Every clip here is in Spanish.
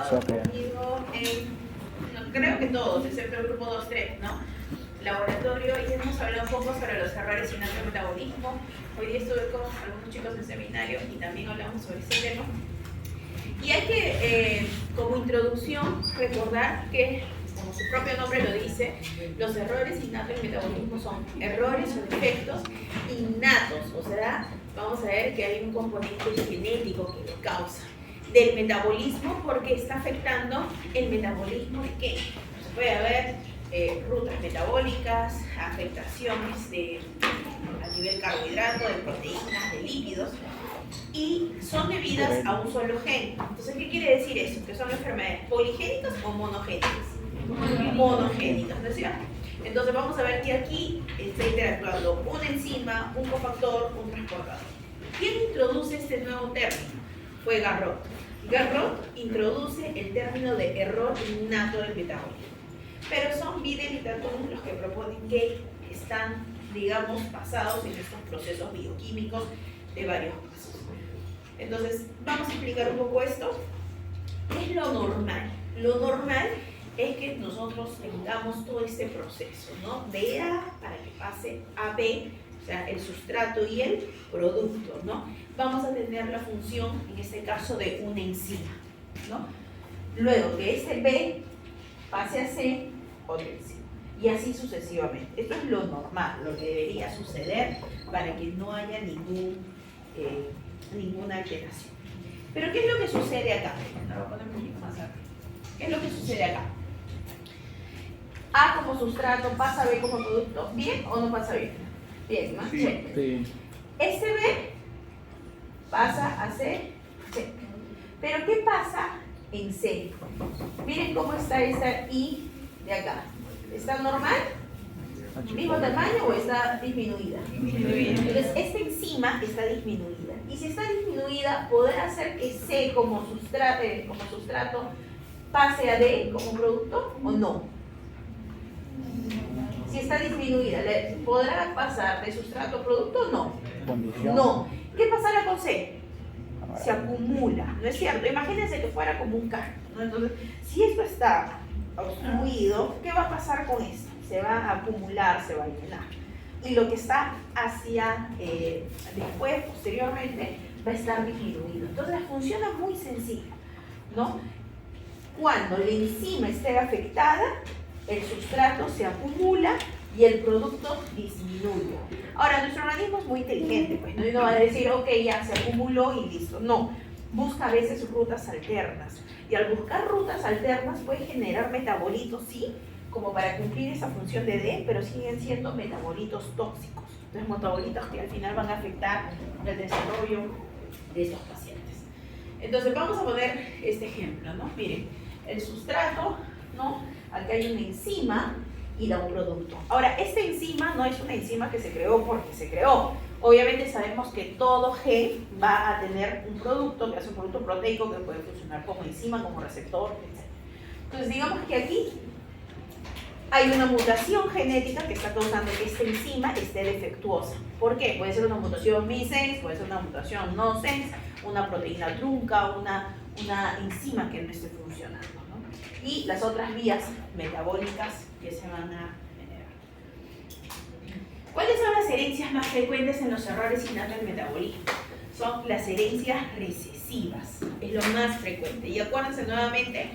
estado conmigo creo que todos, excepto el grupo 2-3, ¿no? Laboratorio, y hemos hablado un poco sobre los errores innatos del metabolismo. Hoy día estuve con algunos chicos en seminario y también hablamos sobre este tema. Y hay que, como introducción, recordar que, como su propio nombre lo dice, los errores innatos del metabolismo son errores o defectos innatos, o sea, vamos a ver que hay un componente genético que lo causa del metabolismo porque está afectando el metabolismo de qué. Se puede haber rutas metabólicas, afectaciones a nivel carbohidrato, de proteínas, de lípidos, y son debidas a un solo gen. Entonces, ¿qué quiere decir eso? Que son enfermedades poligénicas o monogénicas. Monogénicas, ¿no es cierto? Entonces vamos a ver que aquí está interactuando una enzima, un cofactor, un transportador. ¿Quién introduce este nuevo término? Fue Garrod. Garrod introduce el término de error innato del metabolismo. Pero son Bidel y Tatum los que proponen que están, digamos, basados en estos procesos bioquímicos de varios pasos. Entonces, vamos a explicar un poco esto. ¿Qué es lo normal? Lo normal es que nosotros tengamos todo este proceso, ¿no? De A para que pase a B, o sea, el sustrato y el producto, ¿no? Vamos a tener la función, en este caso, de una enzima, ¿no? Luego que ese B pase a C, otra enzima. Y así sucesivamente. Esto es lo normal, lo que debería suceder para que no haya ninguna alteración. Pero ¿qué es lo que sucede acá? Lo voy a poner un poquito más acá. ¿Qué es lo que sucede acá? A como sustrato pasa a B como producto. ¿Bien o no pasa bien? Bien, ¿no? Sí. Sí. Este B pasa a C. Pero ¿qué pasa en C? Miren cómo está esta I de acá. ¿Está normal? ¿Mismo tamaño o está disminuida? Disminuida. Entonces, esta enzima está disminuida. Y si está disminuida, ¿podrá hacer que C como sustrato pase a D como producto o no? Si está disminuida, ¿podrá pasar de sustrato a producto o no? Condición. No. ¿Qué pasará con C? Se acumula, ¿no es cierto? Imagínense que fuera como un carro, ¿no? Entonces, si esto está obstruido, ¿qué va a pasar con esto? Se va a acumular, se va a llenar. Y lo que está hacia después, posteriormente, va a estar disminuido. Entonces, funciona muy sencillo, ¿no? Cuando la enzima esté afectada, el sustrato se acumula y el producto disminuye. Ahora, nuestro organismo es muy inteligente, pues no va a decir, ok, ya se acumuló y listo. No, busca a veces rutas alternas. Y al buscar rutas alternas puede generar metabolitos, sí, como para cumplir esa función de D, pero siguen siendo metabolitos tóxicos. Entonces, metabolitos que al final van a afectar el desarrollo de estos pacientes. Entonces, vamos a poner este ejemplo, ¿no? Miren, el sustrato, ¿no? Aquí hay una enzima y da un producto. Ahora, esta enzima no es una enzima que se creó porque se creó. Obviamente sabemos que todo gen va a tener un producto, que es un producto proteico que puede funcionar como enzima, como receptor, etc. Entonces, digamos que aquí hay una mutación genética que está causando que esta enzima esté defectuosa. ¿Por qué? Puede ser una mutación missense, puede ser una mutación nonsense, una proteína trunca, una enzima que no esté funcionando, ¿no? Y las otras vías metabólicas que se van a generar. ¿Cuáles son las herencias más frecuentes en los errores innatos del metabolismo? Son las herencias recesivas, es lo más frecuente. Y acuérdense nuevamente,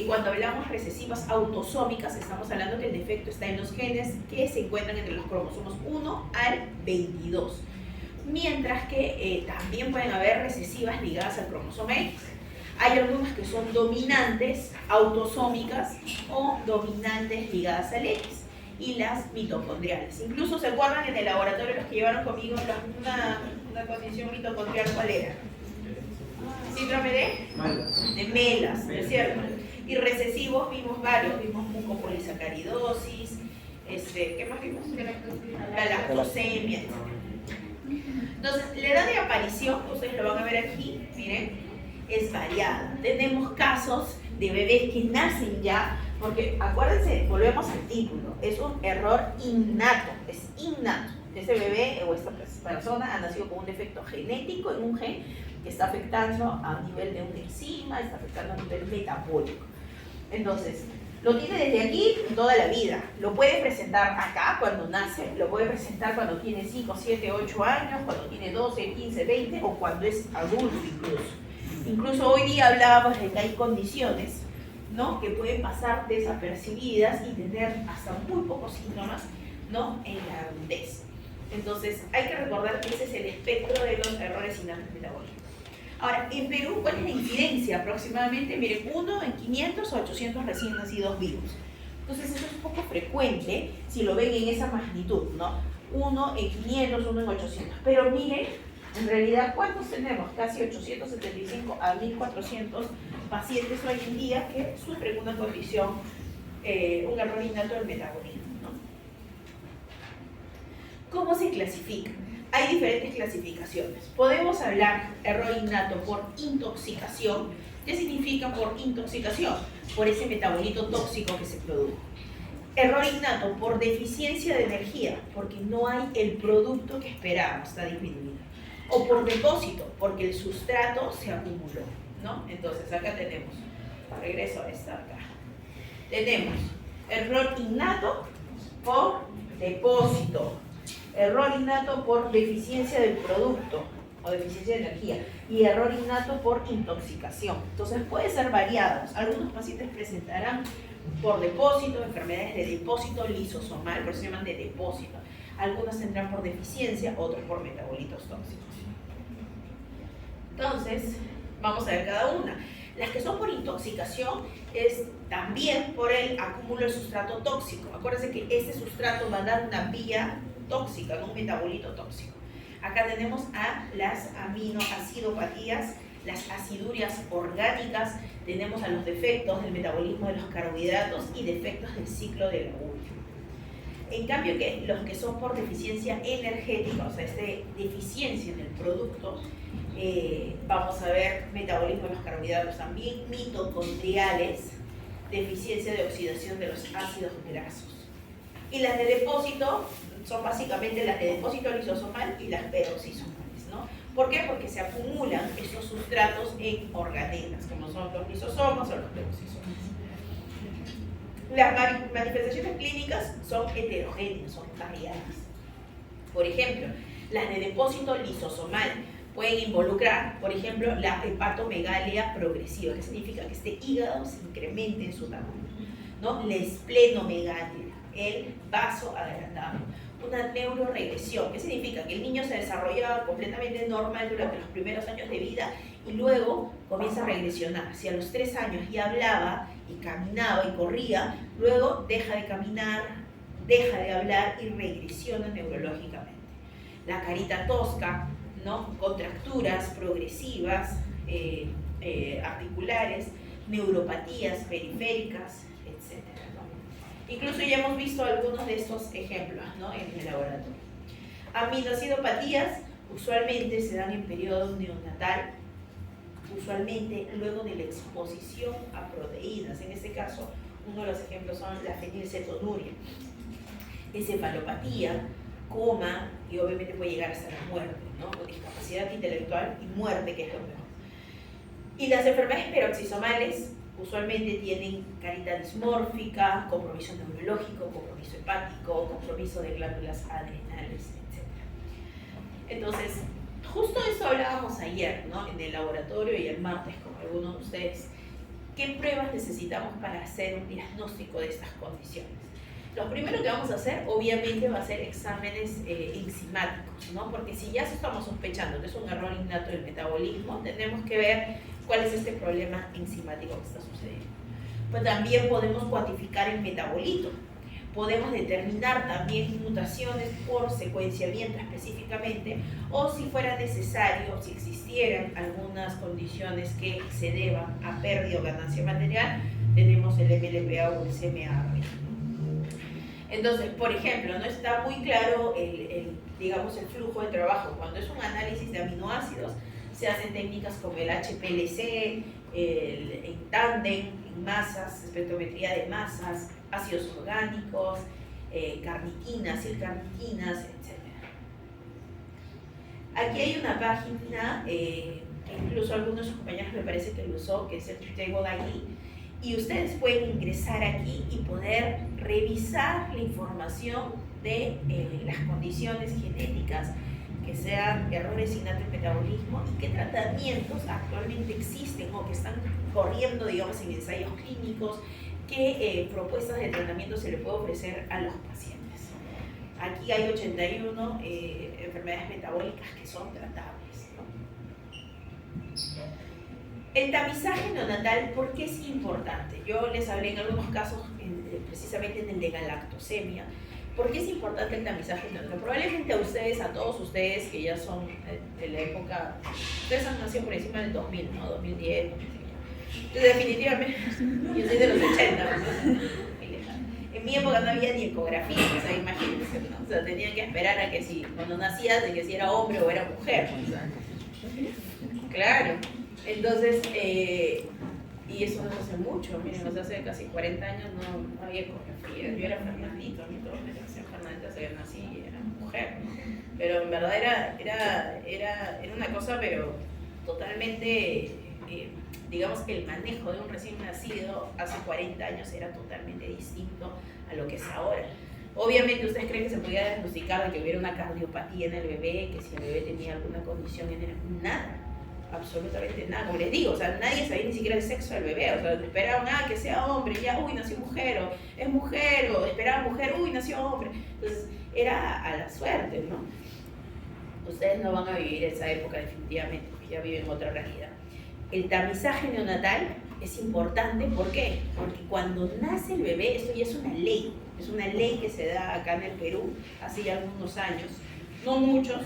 cuando hablamos recesivas autosómicas, estamos hablando que el defecto está en los genes que se encuentran entre los cromosomos 1 al 22. Mientras que también pueden haber recesivas ligadas al cromosoma X. Hay algunas que son dominantes autosómicas o dominantes ligadas al X. Y las mitocondriales. Incluso se acuerdan en el laboratorio los que llevaron conmigo una condición mitocondrial, ¿cuál era? Síndrome de Melas, ¿no es cierto? Y recesivos vimos varios, vimos mucopolisacaridosis, ¿qué más vimos? La lactosemia, etc. Entonces, la edad de aparición, ustedes lo van a ver aquí, miren, es variada. Tenemos casos de bebés que nacen ya, porque acuérdense, volvemos al título, es un error innato, es innato. Ese bebé o esta persona ha nacido con un defecto genético en un gen que está afectando a nivel de una enzima, está afectando a nivel metabólico. Entonces, lo tiene desde aquí toda la vida. Lo puede presentar acá cuando nace, lo puede presentar cuando tiene 5, 7, 8 años, cuando tiene 12, 15, 20 o cuando es adulto incluso. Incluso hoy día hablábamos de que hay condiciones, ¿no?, que pueden pasar desapercibidas y tener hasta muy pocos síntomas, ¿no?, en la adultez. Entonces, hay que recordar que ese es el espectro de los errores innatos metabólicos. Ahora, en Perú, ¿cuál es la incidencia? Aproximadamente, miren, 1 en 500 o 800 recién nacidos vivos. Entonces, eso es un poco frecuente si lo ven en esa magnitud, ¿no? 1 en 500, 1 en 800. Pero miren, en realidad, ¿cuántos tenemos? Casi 875 a 1400 pacientes hoy en día que sufren una condición, un error innato del metabolismo, ¿no? ¿Cómo se clasifica? Hay diferentes clasificaciones. Podemos hablar error innato por intoxicación. ¿Qué significa por intoxicación? Por ese metabolito tóxico que se produjo. Error innato por deficiencia de energía, porque no hay el producto que esperábamos, está disminuido. O por depósito, porque el sustrato se acumuló, ¿no? Entonces, acá tenemos, regreso a esta acá. Tenemos error innato por depósito. Error innato por deficiencia del producto o deficiencia de energía y error innato por intoxicación. Entonces puede ser variados. Algunos pacientes presentarán por depósito, enfermedades de depósito lisosomal, por eso se llaman de depósito. Algunos tendrán por deficiencia, otros por metabolitos tóxicos. Entonces, vamos a ver cada una. Las que son por intoxicación es también por el acúmulo del sustrato tóxico. Acuérdense que este sustrato va a dar una vía tóxica, ¿no?, un metabolito tóxico. Acá tenemos a las aminoacidopatías, las acidurias orgánicas, tenemos a los defectos del metabolismo de los carbohidratos y defectos del ciclo de la urea. En cambio, los que son por deficiencia energética, o sea, deficiencia en el producto, vamos a ver metabolismo de los carbohidratos también, mitocondriales, deficiencia de oxidación de los ácidos grasos. Y las de depósito son básicamente las de depósito lisosomal y las peroxisomales, ¿no? ¿Por qué? Porque se acumulan estos sustratos en organelas, como son los lisosomas o los peroxisomas. Las manifestaciones clínicas son heterogéneas, son variadas. Por ejemplo, las de depósito lisosomal pueden involucrar, por ejemplo, la hepatomegalia progresiva, que significa que este hígado se incremente en su tamaño, ¿no? La esplenomegalia, el vaso agrandado. Una neuroregresión, que significa que el niño se desarrollaba completamente normal durante los primeros años de vida y luego comienza a regresionar. Si a los 3 años ya hablaba y caminaba y corría, luego deja de caminar, deja de hablar y regresiona neurológicamente. La carita tosca, ¿no?, contracturas progresivas, articulares, neuropatías periféricas, etc. Incluso ya hemos visto algunos de estos ejemplos, ¿no?, en el laboratorio. Aminoacidopatías usualmente se dan en periodo neonatal, usualmente luego de la exposición a proteínas. En este caso, uno de los ejemplos son la fenilcetonuria, encefalopatía, coma y obviamente puede llegar hasta la muerte, ¿no?, o discapacidad intelectual y muerte, que es lo peor. Y las enfermedades peroxisomales usualmente tienen carita dismórfica, compromiso neurológico, compromiso hepático, compromiso de glándulas adrenales, etc. Entonces, justo eso hablábamos ayer, ¿no?, en el laboratorio y el martes con algunos de ustedes. ¿Qué pruebas necesitamos para hacer un diagnóstico de estas condiciones? Lo primero que vamos a hacer, obviamente, va a ser exámenes enzimáticos, ¿no? Porque si ya estamos sospechando que es un error innato del metabolismo, tenemos que ver cuál es este problema enzimático que está sucediendo. Pues también podemos cuantificar el metabolito. Podemos determinar también mutaciones por secuenciamiento específicamente, o si fuera necesario, si existieran algunas condiciones que se deban a pérdida o ganancia material, tenemos el MLPA o el CMA. Entonces, por ejemplo, no está muy claro digamos, el flujo de trabajo. Cuando es un análisis de aminoácidos, se hacen técnicas como el HPLC, en tándem, en masas, espectrometría de masas, ácidos orgánicos, carnitinas, silcarnitinas, etc. Aquí hay una página incluso algunos de sus compañeros me parece que lo usó, que es el Table ID, y ustedes pueden ingresar aquí y poder revisar la información de las condiciones genéticas, que sean errores innatos en metabolismo y qué tratamientos actualmente existen o que están corriendo, digamos, en ensayos clínicos, qué propuestas de tratamiento se le puede ofrecer a los pacientes. Aquí hay 81 enfermedades metabólicas que son tratables, ¿no? El tamizaje neonatal, ¿por qué es importante? Yo les hablé en algunos casos, precisamente en el de galactosemia. ¿Por qué es importante el tamizaje neonatal? Probablemente a todos ustedes que ya son de la época, ustedes han nacido por encima del 2000, ¿no? 2010, 2010. Entonces, definitivamente, yo soy de los 80, ¿no? En mi época no había ni ecografía, o sea, imagínense, ¿no? O sea, tenían que esperar a que cuando nacías, de que si era hombre o era mujer. O sea, claro. Entonces, y eso no hace mucho, miren, o sea, hace casi 40 años no había ecografía. Yo era Fernandito, a mí todos me decían Fernandita, se nací y era mujer. Pero en verdad era una cosa, pero totalmente, digamos que el manejo de un recién nacido hace 40 años era totalmente distinto a lo que es ahora. Obviamente ustedes creen que se podía diagnosticar de que hubiera una cardiopatía en el bebé, que si el bebé tenía alguna condición en el... Nada, absolutamente nada. Como les digo, o sea, nadie sabía ni siquiera el sexo del bebé, o sea, esperaban que sea hombre, ya, uy, nació mujer, o es mujer, o esperaban mujer, uy, nació hombre. Entonces era a la suerte, ¿no? Ustedes no van a vivir esa época definitivamente, porque ya viven otra realidad. El tamizaje neonatal es importante, ¿por qué? Porque cuando nace el bebé, esto ya es una ley que se da acá en el Perú hace ya algunos años, no muchos,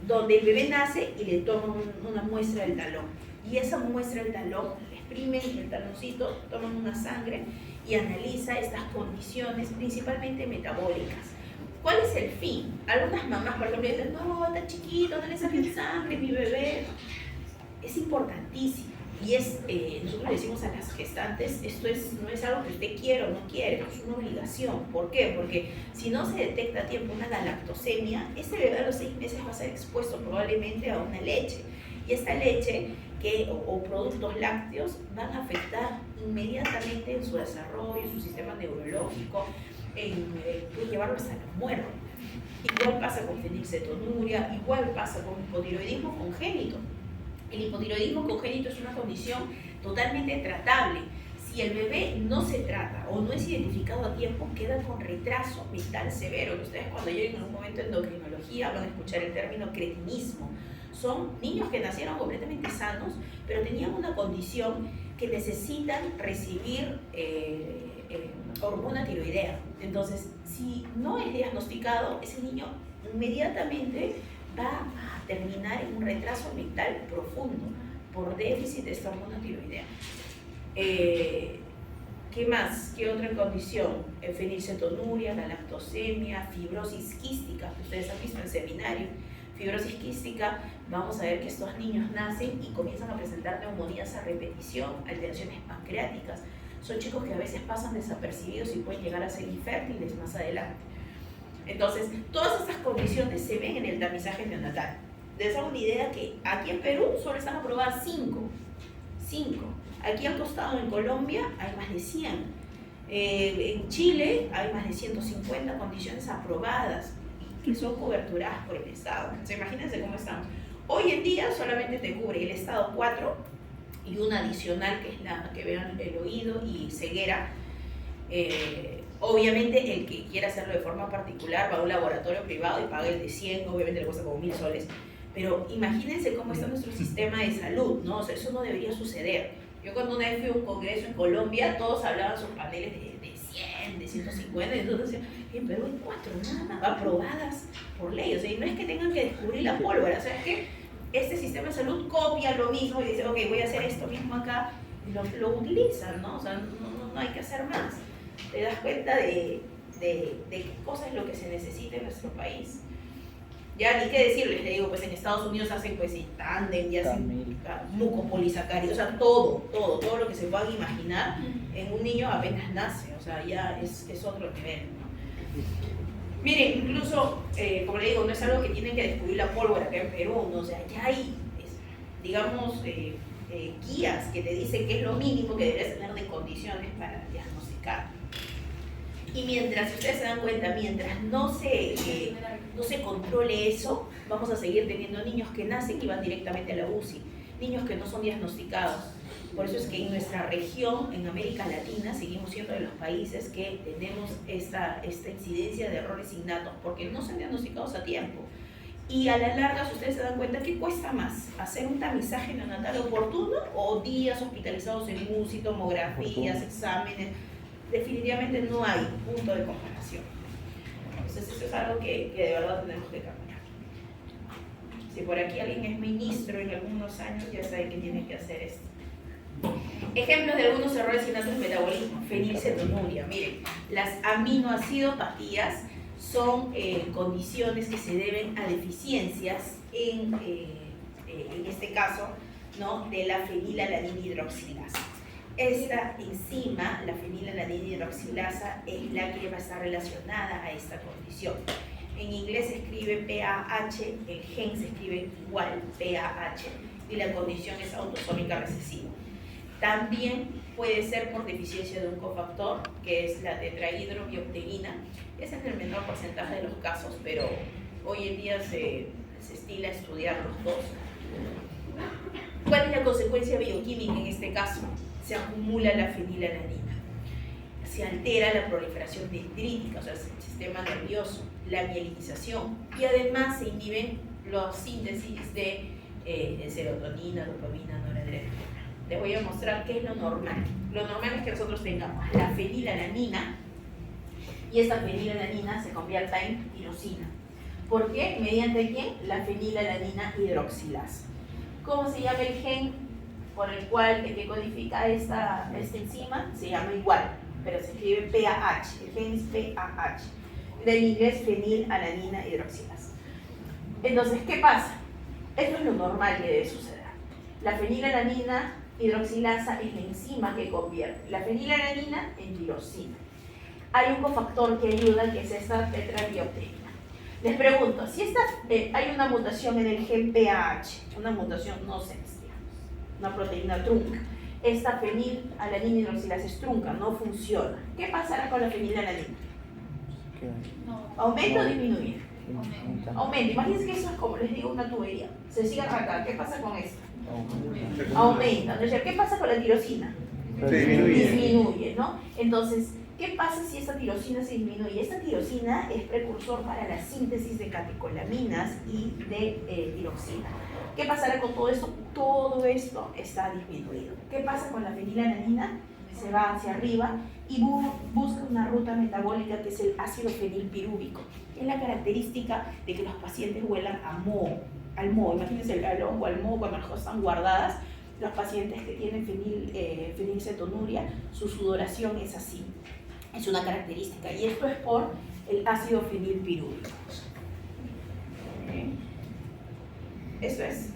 donde el bebé nace y le toman una muestra del talón. Y esa muestra del talón, le exprimen el taloncito, toman una sangre y analiza estas condiciones, principalmente metabólicas. ¿Cuál es el fin? Algunas mamás, por ejemplo, dicen, no, está chiquito, no le saquen sangre, mi bebé. Es importantísimo. Y nosotros le decimos a las gestantes, esto no es algo que usted quiera o no quiere, es una obligación. ¿Por qué? Porque si no se detecta a tiempo una galactosemia, ese bebé a los 6 meses va a ser expuesto probablemente a una leche. Y esta leche o productos lácteos van a afectar inmediatamente en su desarrollo, en su sistema neurológico, puede llevarlo hasta la muerte. Igual pasa con fenilcetonuria, igual pasa con hipotiroidismo congénito. El hipotiroidismo congénito es una condición totalmente tratable. Si el bebé no se trata o no es identificado a tiempo, queda con retraso mental severo. Ustedes cuando lleguen en un momento de endocrinología van a escuchar el término cretinismo. Son niños que nacieron completamente sanos, pero tenían una condición que necesitan recibir hormona tiroidea. Entonces, si no es diagnosticado, ese niño inmediatamente va a terminar en un retraso mental profundo por déficit de esta hormona tiroidea. ¿Qué más? ¿Qué otra condición? Fenilcetonuria, galactosemia, fibrosis quística, que ustedes han visto en el seminario. Fibrosis quística, vamos a ver que estos niños nacen y comienzan a presentar neumonías a repetición, alteraciones pancreáticas. Son chicos que a veces pasan desapercibidos y pueden llegar a ser infértiles más adelante. Entonces, todas estas condiciones se ven en el tamizaje neonatal. Les hago una idea que aquí en Perú solo están aprobadas 5. Aquí al costado, en Colombia, hay más de 100. En Chile hay más de 150 condiciones aprobadas que son coberturadas por el Estado. Entonces, imagínense cómo estamos. Hoy en día solamente te cubre el Estado 4 y una adicional que es la que vean el oído y ceguera. Obviamente el que quiera hacerlo de forma particular va a un laboratorio privado y paga el de 100, obviamente le cuesta como 1000 soles. Pero imagínense cómo está nuestro sistema de salud, ¿no? O sea, eso no debería suceder. Yo cuando una vez fui a un congreso en Colombia, todos hablaban sus paneles de 100, de 150, y entonces decían, en Perú hay 4 nada más, aprobadas por ley. O sea, y no es que tengan que descubrir la pólvora, o sea, es que este sistema de salud copia lo mismo y dice, ok, voy a hacer esto mismo acá, y lo utilizan, ¿no? O sea, no hay que hacer más. Te das cuenta de qué cosa es lo que se necesita en nuestro país. Ya ni qué decirles, le digo, pues en Estados Unidos hacen pues tándem, ya hacen mucopolisacáridos, o sea, todo lo que se puedan imaginar en un niño apenas nace, o sea, ya es otro nivel, ¿no? Miren, incluso, como le digo, no es algo que tienen que descubrir la pólvora acá en Perú, ¿no? O sea, ya hay digamos, guías que te dicen qué es lo mínimo que deberías tener de condiciones para diagnosticar. Y mientras, ustedes se dan cuenta, mientras no se controle eso, vamos a seguir teniendo niños que nacen y van directamente a la UCI, niños que no son diagnosticados. Por eso es que en nuestra región, en América Latina, seguimos siendo de los países que tenemos esta incidencia de errores innatos, porque no son diagnosticados a tiempo. Y a la larga, si ustedes se dan cuenta, ¿qué cuesta más? ¿Hacer un tamizaje neonatal oportuno o días hospitalizados en UCI, tomografías, exámenes? Definitivamente no hay punto de comparación. Entonces eso es algo que de verdad tenemos que cambiar. Si por aquí alguien es ministro en algunos años, ya sabe que tiene que hacer esto. Ejemplos de algunos errores innatos del metabolismo: fenilcetonuria. Miren, las aminoacidopatías son condiciones que se deben a deficiencias en este caso, ¿no?, de la fenilalanina hidroxilasa. Esta enzima, la fenilalanina hidroxilasa, es la que va a estar relacionada a esta condición. En inglés se escribe PAH, el gen se escribe igual, PAH, y la condición es autosómica recesiva. También puede ser por deficiencia de un cofactor, que es la tetrahidrobiopterina. Ese es el menor porcentaje de los casos, pero hoy en día se estila estudiar los dos. ¿Cuál es la consecuencia bioquímica en este caso? Se acumula la fenilalanina, se altera la proliferación dendrítica, o sea, el sistema nervioso, la mielinización, y además se inhiben la síntesis de serotonina, dopamina, noradrenalina. Les voy a mostrar qué es lo normal. Lo normal es que nosotros tengamos la fenilalanina y esta fenilalanina se convierta en tirosina. ¿Por qué? ¿Mediante quién? La fenilalanina hidroxilasa. ¿Cómo se llama el gen por el cual el que codifica esta enzima? Se llama igual, pero se escribe PAH. El gen es PAH. Del inglés fenilalanina hidroxilasa. Entonces, ¿qué pasa? Esto es lo normal que debe suceder. La fenilalanina hidroxilasa es la enzima que convierte la fenilalanina en tirosina. Hay un cofactor que ayuda, que es esta tetrahidrobiopterina. Les pregunto, si hay una mutación en el gen PAH, una mutación no sensible, una proteína trunca, esta fenilalanina hidroxilasa es trunca, no funciona. ¿Qué pasará con la fenilalanina? ¿Aumenta o disminuye? Aumenta. Imagínense que eso es, como les digo, una tubería. Se sigue arrancando. ¿Qué pasa con esto? Aumenta. ¿Qué pasa con la tirosina? Disminuye, ¿no? Entonces, ¿qué pasa si esta tirosina se disminuye? Esta tirosina es precursor para la síntesis de catecolaminas y de tiroxina. ¿Qué pasará con todo esto? Todo esto está disminuido. ¿Qué pasa con la fenilalanina? Se va hacia arriba y busca una ruta metabólica que es el ácido fenilpirúvico. Es la característica de que los pacientes huelan a moho, al moho. Imagínense el hongo al moho cuando las cosas están guardadas. Los pacientes que tienen fenilcetonuria, su sudoración es así. Es una característica. Y esto es por el ácido fenilpirúvico. Eso es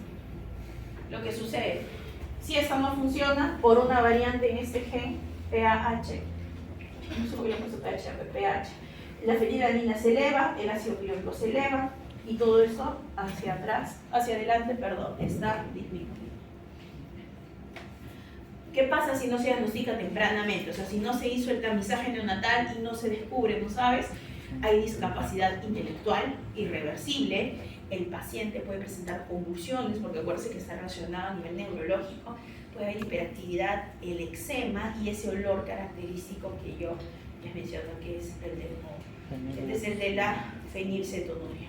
lo que sucede. Si esto no funciona por una variante en este gen, PAH, no sé por qué le he puesto PAH, la fenilalanina se eleva, el ácido piruvico se eleva y todo eso hacia adelante, está disminuido. ¿Qué pasa si no se diagnostica tempranamente? O sea, si no se hizo el tamizaje neonatal y no se descubre, ¿no sabes? Hay discapacidad intelectual irreversible. El paciente puede presentar convulsiones, porque acuérdense que está relacionado a nivel neurológico. Puede haber hiperactividad, el eczema y ese olor característico que yo les menciono, que es el del moho. Este es el de la fenilcetonuria.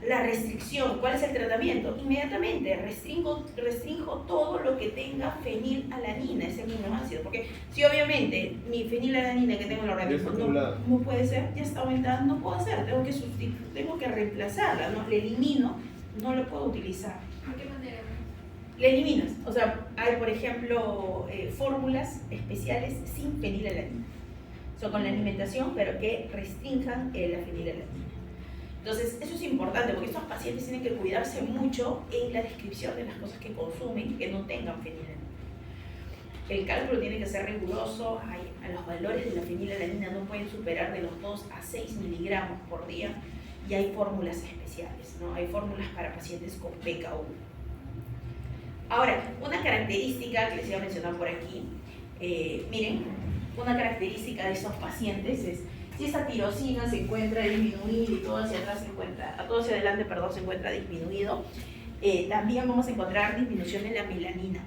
La restricción, ¿cuál es el tratamiento? Inmediatamente restringo todo lo que tenga fenilalanina, ese aminoácido, porque si obviamente mi fenilalanina que tengo en el organismo no puede ser, ya está aumentando, no puedo hacer, tengo que reemplazarla, ¿no? Le elimino, no lo puedo utilizar. ¿De qué manera? Le eliminas, o sea, hay por ejemplo fórmulas especiales sin fenilalanina, son con la alimentación, pero que restrinjan la fenilalanina. Entonces, eso es importante porque estos pacientes tienen que cuidarse mucho en la descripción de las cosas que consumen que no tengan fenilalanina. El cálculo tiene que ser riguroso, los valores de la fenilalanina no pueden superar de los 2 a 6 miligramos por día. y hay fórmulas especiales, ¿no? Hay fórmulas para pacientes con PKU. Ahora, una característica que les iba a mencionar por aquí, miren, una característica de estos pacientes es si esa tirosina se encuentra disminuida y todo hacia atrás todo hacia adelante, se encuentra disminuido, también vamos a encontrar disminución en la melanina.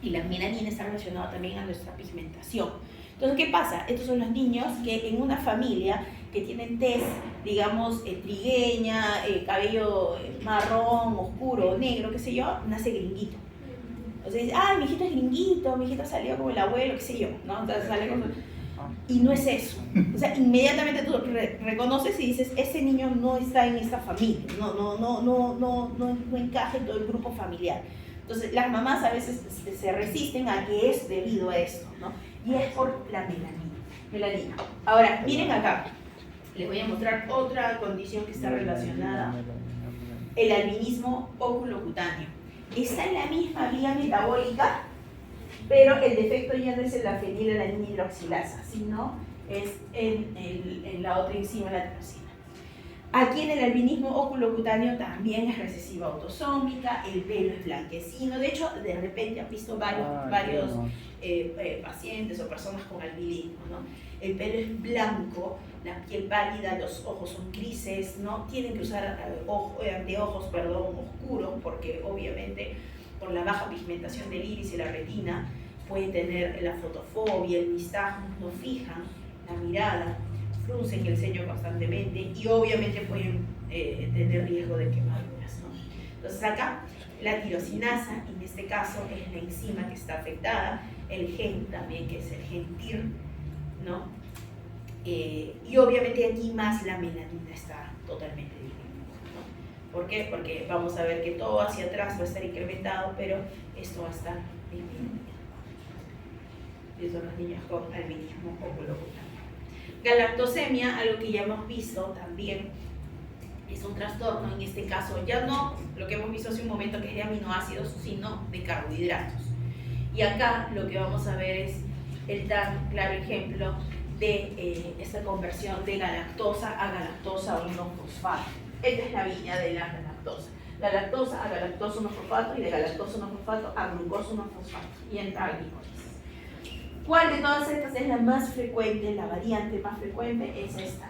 Y la melanina está relacionada también a nuestra pigmentación. Entonces, ¿qué pasa? Estos son los niños que en una familia que tienen tez, digamos, trigueña, cabello marrón, oscuro, negro, qué sé yo, nace gringuito. O sea, dice, ay, mi hijito es gringuito, mi hijito salió como el abuelo, qué sé yo, ¿no? Entonces sale como... Y no es eso. O sea, inmediatamente tú reconoces y dices, ese niño no está en esta familia, no encaja en todo el grupo familiar. Entonces, las mamás a veces se resisten a que es debido a esto, ¿no? Y es por la melanina. Ahora, miren acá, les voy a mostrar otra condición que está relacionada, el albinismo oculocutáneo. Está en la misma vía metabólica, pero el defecto ya no es en la fenilalanina hidroxilasa, sino es en la otra enzima, la tirosina. Aquí en el albinismo oculocutáneo también es recesiva autosómica, el pelo es blanquecino. De hecho, de repente han visto varios pacientes o personas con albinismo, ¿no? El pelo es blanco, la piel pálida, los ojos son grises, ¿no? Tienen que usar anteojos oscuros, porque obviamente por la baja pigmentación del iris y la retina pueden tener la fotofobia, el nistagmo, no fijan la mirada, fruncen el ceño constantemente y obviamente pueden tener riesgo de quemaduras, ¿no? Entonces acá la tirosinasa, en este caso, es la enzima que está afectada, el gen también, que es el gen TIR, ¿no? Y obviamente aquí más la melanina está totalmente disminuida, ¿no? ¿Por qué? Porque vamos a ver que todo hacia atrás va a estar incrementado, pero esto va a estar disminuido. Y son los niños con albinismo oculocutáneo. Galactosemia, algo que ya hemos visto también, es un trastorno, en este caso ya no lo que hemos visto hace un momento que es de aminoácidos, sino de carbohidratos. Y acá lo que vamos a ver es el tan claro ejemplo de esta conversión de galactosa a galactosa 1-fosfato. Esta es la vía de la galactosa. Galactosa a galactosa 1-fosfato y de galactosa 1-fosfato a glucosa 1-fosfato. Y entra a glicólisis. ¿Cuál de todas estas es la más frecuente? La variante más frecuente es esta,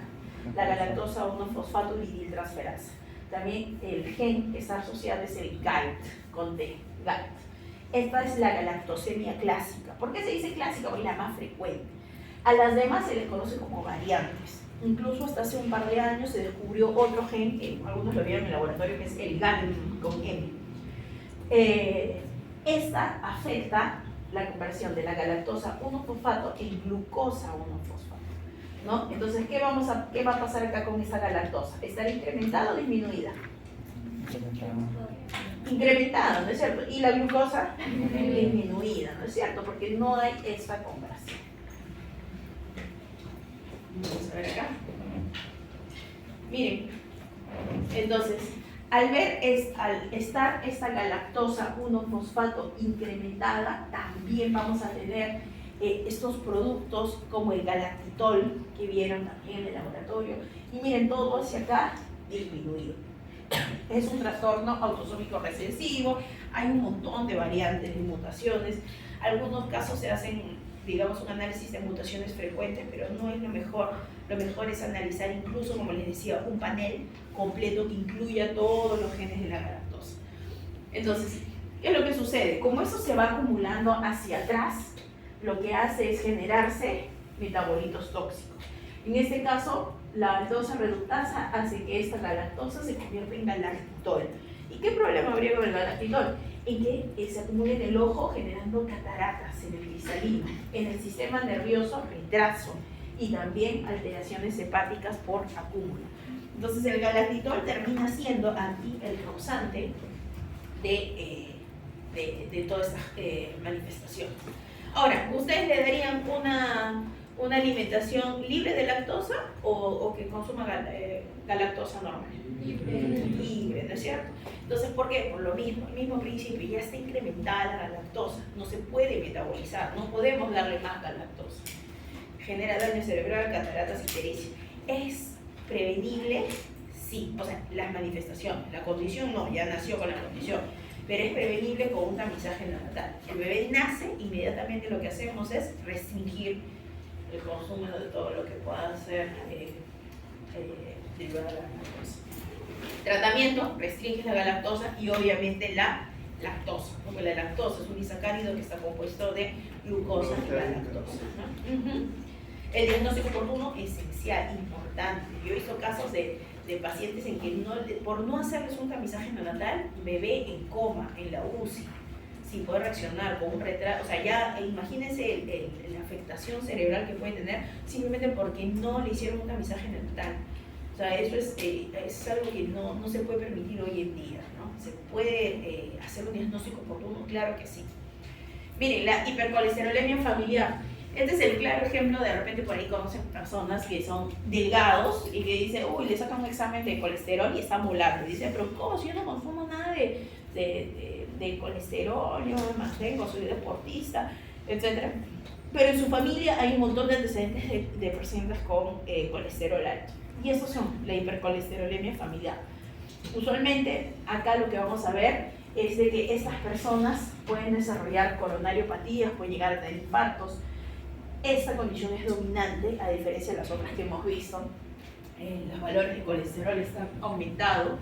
la galactosa 1-fosfato lidiltransferasa. También el gen que está asociado es el GALT, con D, GALT. Esta es la galactosemia clásica. ¿Por qué se dice clásica? Porque es la más frecuente. A las demás se les conoce como variantes. Incluso hasta hace un par de años se descubrió otro gen, que algunos lo vieron en el laboratorio, que es el GALT con M. Esta afecta la conversión de la galactosa 1-fosfato en glucosa 1-fosfato, ¿no? Entonces, ¿qué va a pasar acá con esta galactosa? ¿Estará incrementada o disminuida? Incrementada, ¿no es cierto? Y la glucosa disminuida, ¿no es cierto? Porque no hay esta conversión. Vamos a ver acá. Miren, entonces, al estar esta galactosa 1-fosfato incrementada, también vamos a tener estos productos como el galactitol, que vieron también en el laboratorio. Y miren, todo hacia acá disminuido. Es un trastorno autosómico recesivo, hay un montón de variantes, de mutaciones. Algunos casos se hacen, digamos, un análisis de mutaciones frecuentes, pero no es lo mejor. Lo mejor es analizar incluso, como les decía, un panel completo que incluya todos los genes de la galactosa. Entonces, ¿qué es lo que sucede? Como eso se va acumulando hacia atrás, lo que hace es generarse metabolitos tóxicos. En este caso, la aldose reductasa hace que esta galactosa se convierta en galactitol. ¿Y qué problema habría con el galactitol? En que se acumula en el ojo generando cataratas en el cristalino, en el sistema nervioso retraso y también alteraciones hepáticas por acúmulo. Entonces el galactitol termina siendo aquí el causante de todas estas manifestaciones. Ahora, ¿ustedes le darían una alimentación libre de lactosa o que consuma galactosa normal? Libre, ¿no es cierto? Entonces, ¿por qué? Por lo mismo, el mismo principio, ya está incrementada la galactosa, no se puede metabolizar, no podemos darle más galactosa. Genera daño cerebral, cataratas, ictericia. ¿Es prevenible? sí, o sea, las manifestaciones, la condición no, ya nació con la condición, pero es prevenible con un tamizaje neonatal. El bebé nace, inmediatamente lo que hacemos es restringir el consumo de todo lo que pueda ser derivado de la lactosa. Tratamiento, restringe la galactosa y obviamente la lactosa, porque la lactosa es un disacárido que está compuesto de glucosa y galactosa, ¿no? El diagnóstico oportuno, esencial, importante. Yo he visto casos de pacientes en que por no hacerles un tamizaje neonatal, bebé en coma, en la UCI, sin poder reaccionar, con un retraso, o sea, ya imagínense la afectación cerebral que puede tener simplemente porque no le hicieron un tamizaje neonatal. O sea, eso es algo que no se puede permitir hoy en día, ¿no? ¿Se puede hacer un diagnóstico oportuno? Claro que sí. Miren, la hipercolesterolemia familiar. Este es el claro ejemplo, de repente por ahí conocen personas que son delgados y que dicen, uy, le sacan un examen de colesterol y está volando. Y dicen, pero ¿cómo? Si yo no consumo nada de colesterol, yo me mantengo, soy deportista, etc. Pero en su familia hay un montón de antecedentes de pacientes con colesterol alto. Y esos son la hipercolesterolemia familiar. Usualmente, acá lo que vamos a ver es de que estas personas pueden desarrollar coronariopatías, pueden llegar a tener infartos. Esta condición es dominante, a diferencia de las otras que hemos visto. Los valores de colesterol están aumentados.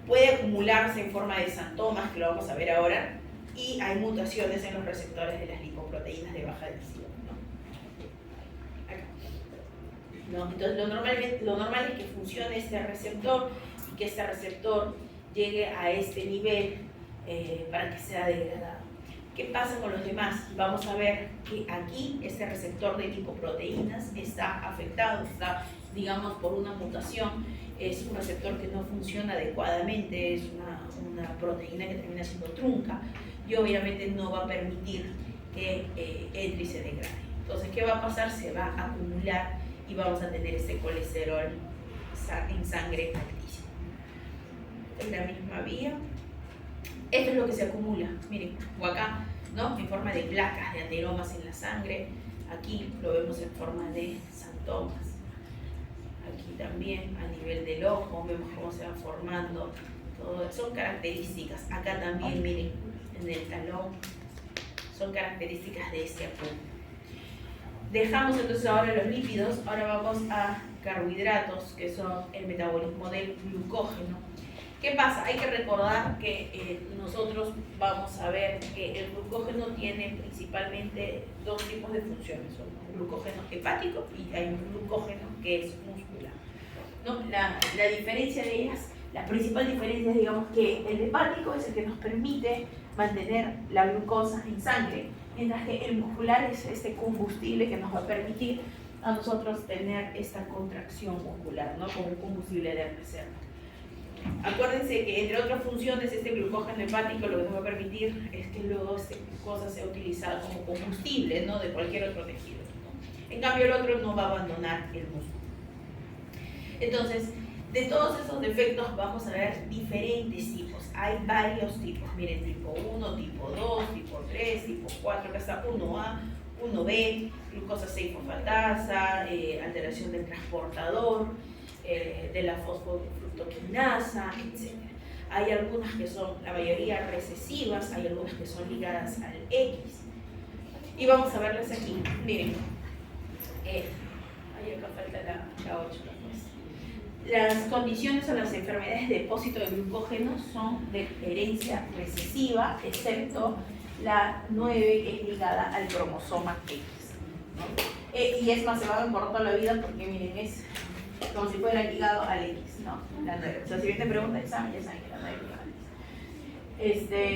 Puede acumularse en forma de xantomas, que lo vamos a ver ahora, y hay mutaciones en los receptores de las lipoproteínas de baja densidad, ¿no? Acá. ¿No? Entonces, lo normal es que funcione este receptor y que este receptor llegue a este nivel para que sea degradado. ¿Qué pasa con los demás? Vamos a ver que aquí este receptor de lipoproteínas está afectado, está, digamos, por una mutación. Es un receptor que no funciona adecuadamente, es una proteína que termina siendo trunca y obviamente no va a permitir que entre y se degrade. Entonces, ¿qué va a pasar? Se va a acumular y vamos a tener este colesterol en sangre altísimo. En la misma vía. Esto es lo que se acumula, miren, o acá, ¿no? En forma de placas, de ateromas en la sangre. Aquí lo vemos en forma de xantomas. Aquí también, a nivel del ojo, vemos cómo se va formando. Todo. Son características. Acá también, miren, en el talón, son características de este acúmulo. Dejamos entonces ahora los lípidos, ahora vamos a carbohidratos, que son el metabolismo del glucógeno. ¿Qué pasa? Hay que recordar que nosotros vamos a ver que el glucógeno tiene principalmente dos tipos de funciones. Un glucógeno hepático y hay un glucógeno que es muscular, ¿no? La diferencia de ellas, la principal diferencia es, digamos, que el hepático es el que nos permite mantener la glucosa en sangre, mientras que el muscular es este combustible que nos va a permitir a nosotros tener esta contracción muscular, ¿no? Como un combustible de reserva. Acuérdense que entre otras funciones este glucógeno hepático lo que nos va a permitir es que luego esta glucosa sea utilizada como combustible, ¿no? De cualquier otro tejido, ¿no? En cambio el otro no va a abandonar el músculo. Entonces, de todos esos defectos vamos a ver diferentes tipos. Hay varios tipos, miren, tipo 1, tipo 2, tipo 3, tipo 4, acá está 1A, 1B, glucosa 6-fosfatasa, alteración del transportador, de la fosfofructoquinasa, etc. Hay algunas que son, la mayoría recesivas, hay algunas que son ligadas al X. Y vamos a verlas aquí. Miren, ahí acá falta la 8. Las condiciones o las enfermedades de depósito de glucógeno son de herencia recesiva, excepto la 9 que es ligada al cromosoma X, ¿no? Y es más, se van por toda la vida porque miren, es como si fuera ligado al X, ¿no? La 9. O sea, si bien te pregunta el examen, ya saben que la 9 es ligada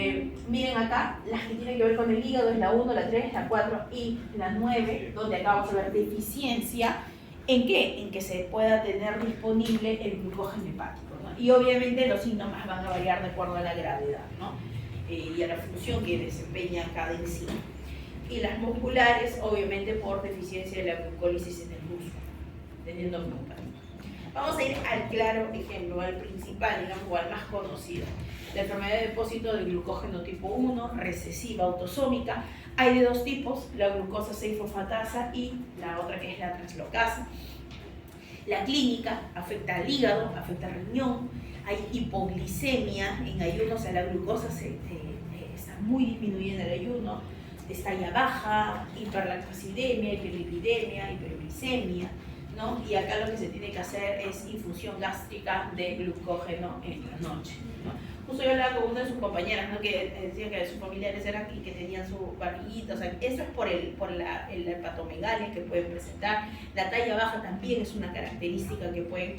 al X. Miren acá, las que tienen que ver con el hígado es la 1, la 3, la 4 y la 9, donde acá vamos a ver deficiencia. ¿En qué? En que se pueda tener disponible el glucógeno hepático, ¿no? Y obviamente los síntomas van a variar de acuerdo a la gravedad, ¿no? Y a la función que desempeña cada enzima. Y las musculares, obviamente, por deficiencia de la glucólisis en el músculo, teniendo glucógeno. Vamos a ir al claro ejemplo, al principal, digamos, o al más conocido. La enfermedad de depósito de glucógeno tipo 1, recesiva autosómica. Hay de dos tipos, la glucosa 6-fosfatasa y la otra que es la translocasa. La clínica afecta al hígado, afecta al riñón, hay hipoglicemia en ayuno, o sea, la glucosa está muy disminuida en el ayuno, está ya baja, hiperlactosidemia, hiperlipidemia, hiperglicemia, ¿no? Y acá lo que se tiene que hacer es infusión gástrica de glucógeno en la noche, ¿no? Justo yo hablaba con una de sus compañeras, ¿no? Que decía que sus familiares eran y que tenían su barriguita, o sea, eso es por la hepatomegalia que pueden presentar. La talla baja también es una característica que pueden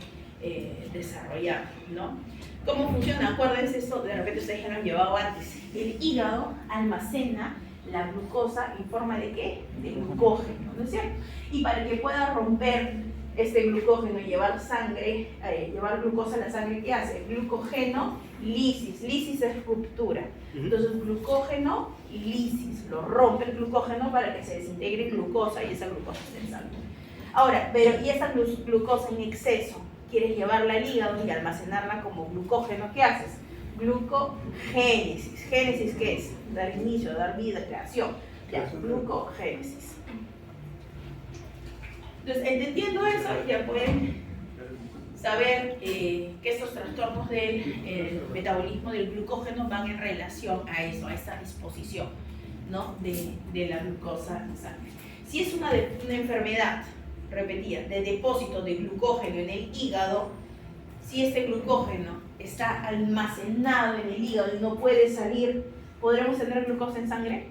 desarrollar, ¿no? ¿Cómo funciona? Acuérdense esto, de repente ustedes ya lo han llevado antes. El hígado almacena la glucosa en forma de ¿qué? De glucógeno, ¿no es cierto? Y para que pueda romper este glucógeno y llevar sangre, llevar glucosa a la sangre, ¿qué hace? Glucógeno, lisis. Lisis es ruptura. Entonces, glucógeno, lisis. Lo rompe el glucógeno para que se desintegre glucosa y esa glucosa esté en sangre. Ahora, pero ¿y esa glucosa en exceso? Quieres llevarla al hígado y almacenarla como glucógeno, ¿qué haces? Glucogénesis. ¿Génesis qué es? Dar inicio, dar vida, creación. Ya, glucogénesis. Entonces, entendiendo eso, ya pueden saber que estos trastornos del metabolismo del glucógeno van en relación a eso, a esta disposición, ¿no? de la glucosa en sangre. Si es una enfermedad repetida de depósito de glucógeno en el hígado, si este glucógeno está almacenado en el hígado y no puede salir, ¿podremos tener glucosa en sangre?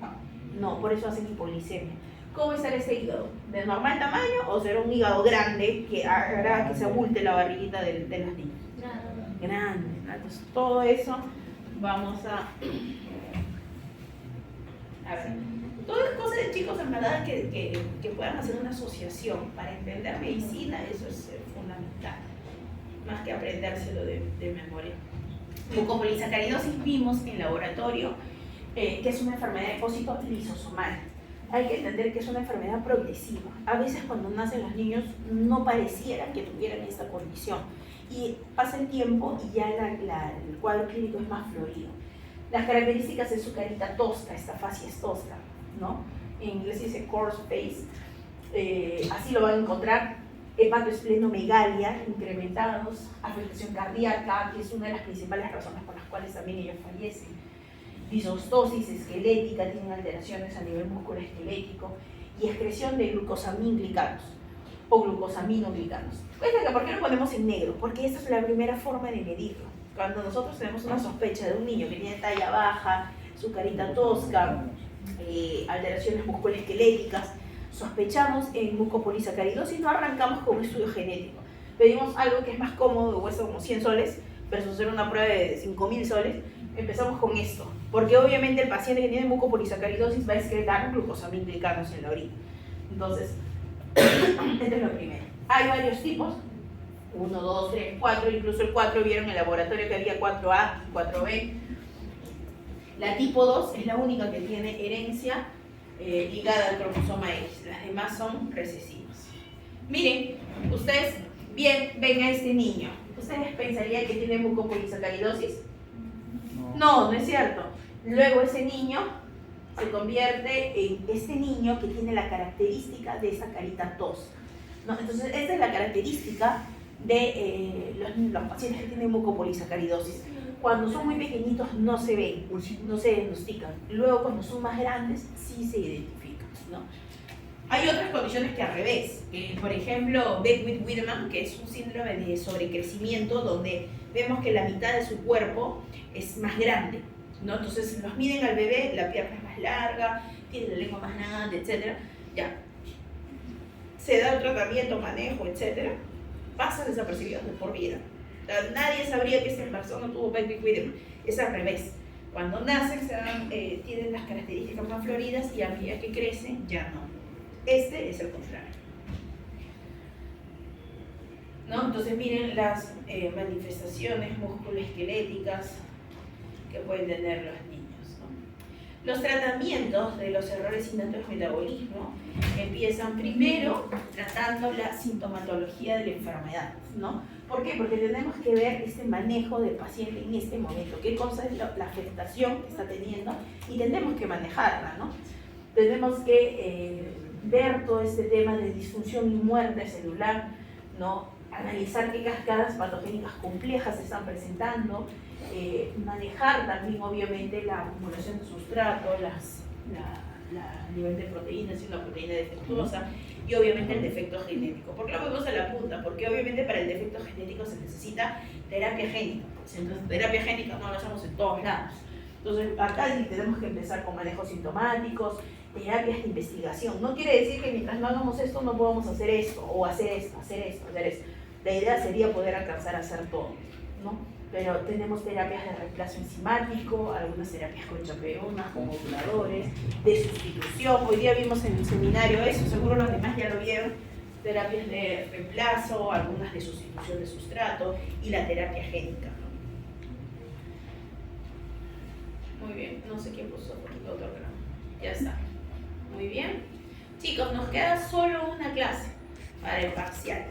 No, por eso hacen hipoglicemia. ¿Cómo estará ese hígado? ¿De normal tamaño o será un hígado grande que hará que se abulte la barriguita de los niños? Grande. Entonces, todo eso vamos a ver. Todas las cosas de chicos, en verdad, que puedan hacer una asociación para entender medicina, eso es fundamental, más que aprendérselo de memoria. Mucopolisacaridosis vimos en laboratorio que es una enfermedad de depósito lisosomal. Hay que entender que es una enfermedad progresiva. A veces cuando nacen los niños no pareciera que tuvieran esta condición. Y pasa el tiempo y ya el cuadro clínico es más florido. Las características es su carita tosca, esta facies tosca, ¿no? En inglés se dice coarse face. Así lo van a encontrar. Hepatoesplenomegalia incrementados, afectación cardíaca, que es una de las principales razones por las cuales también ellos fallecen. Disostosis esquelética, tienen alteraciones a nivel musculoesquelético y excreción de glucosaminoglicanos o glucosaminoglicanos. ¿Por qué lo ponemos en negro? Porque esta es la primera forma de medirlo. Cuando nosotros tenemos una sospecha de un niño que tiene talla baja, su carita tosca, alteraciones musculoesqueléticas, sospechamos en mucopolisacaridosis, no arrancamos con un estudio genético. Pedimos algo que es más cómodo, cuesta como 100 soles, versus hacer una prueba de 5.000 soles. Empezamos con esto, porque obviamente el paciente que tiene mucopolisacaridosis va a excretar glucosaminoglicanos en la orina. Entonces, este es lo primero. Hay varios tipos, 1, 2, 3, 4, incluso el 4 vieron en el laboratorio que había 4A y 4B. La tipo 2 es la única que tiene herencia ligada al cromosoma X, las demás son recesivas. Miren, ustedes ven a este niño, ¿ustedes pensarían que tiene mucopolisacaridosis? No, no es cierto. Luego ese niño se convierte en este niño que tiene la característica de esa carita tosca, ¿no? Entonces, esta es la característica de los pacientes que tienen mucopolisacaridosis. Cuando son muy pequeñitos no se ven, no se diagnostican. Luego, cuando son más grandes, sí se identifican, ¿no? Hay otras condiciones que al revés. Por ejemplo, Beckwith-Wiedemann, que es un síndrome de sobrecrecimiento donde vemos que la mitad de su cuerpo es más grande, ¿no? Entonces los miden al bebé, la pierna es más larga, tiene la lengua más grande, etc. Ya. Se da el tratamiento, manejo, etc. Pasan desapercibidos de por vida. O sea, nadie sabría que esa persona tuvo Beckwith-Wiedemann. Es al revés. Cuando nacen tienen las características más floridas y a medida que crecen ya no. Este es el contrario, ¿no? Entonces miren las manifestaciones musculoesqueléticas que pueden tener los niños, ¿no? Los tratamientos de los errores innatos de metabolismo empiezan primero tratando la sintomatología de la enfermedad, ¿no? ¿Por qué? Porque tenemos que ver este manejo del paciente en este momento, qué cosa es la afectación que está teniendo y tenemos que manejarla, ¿no? Tenemos que ver todo este tema de disfunción y muerte celular, ¿no? analizar qué cascadas patogénicas complejas se están presentando, manejar también obviamente la acumulación de sustrato, el nivel de proteínas, si una proteína defectuosa, y obviamente el defecto genético. ¿Por qué lo vemos a la punta? Porque obviamente para el defecto genético se necesita terapia génica. Entonces, terapia génica no la hacemos en todos lados. Entonces, acá sí tenemos que empezar con manejos sintomáticos, terapias de investigación. No quiere decir que mientras no hagamos esto no podamos hacer esto, o hacer esto, hacer esto, hacer esto. La idea sería poder alcanzar a hacer todo, ¿no? Pero tenemos terapias de reemplazo enzimático, algunas terapias con chaperonas, con moduladores, de sustitución. Hoy día vimos en el seminario eso, seguro los demás ya lo vieron. Terapias de reemplazo, algunas de sustitución de sustrato y la terapia génica, ¿no? Muy bien, no sé quién puso el otro grano. Ya está. Muy bien. Chicos, nos queda solo una clase para el parcial.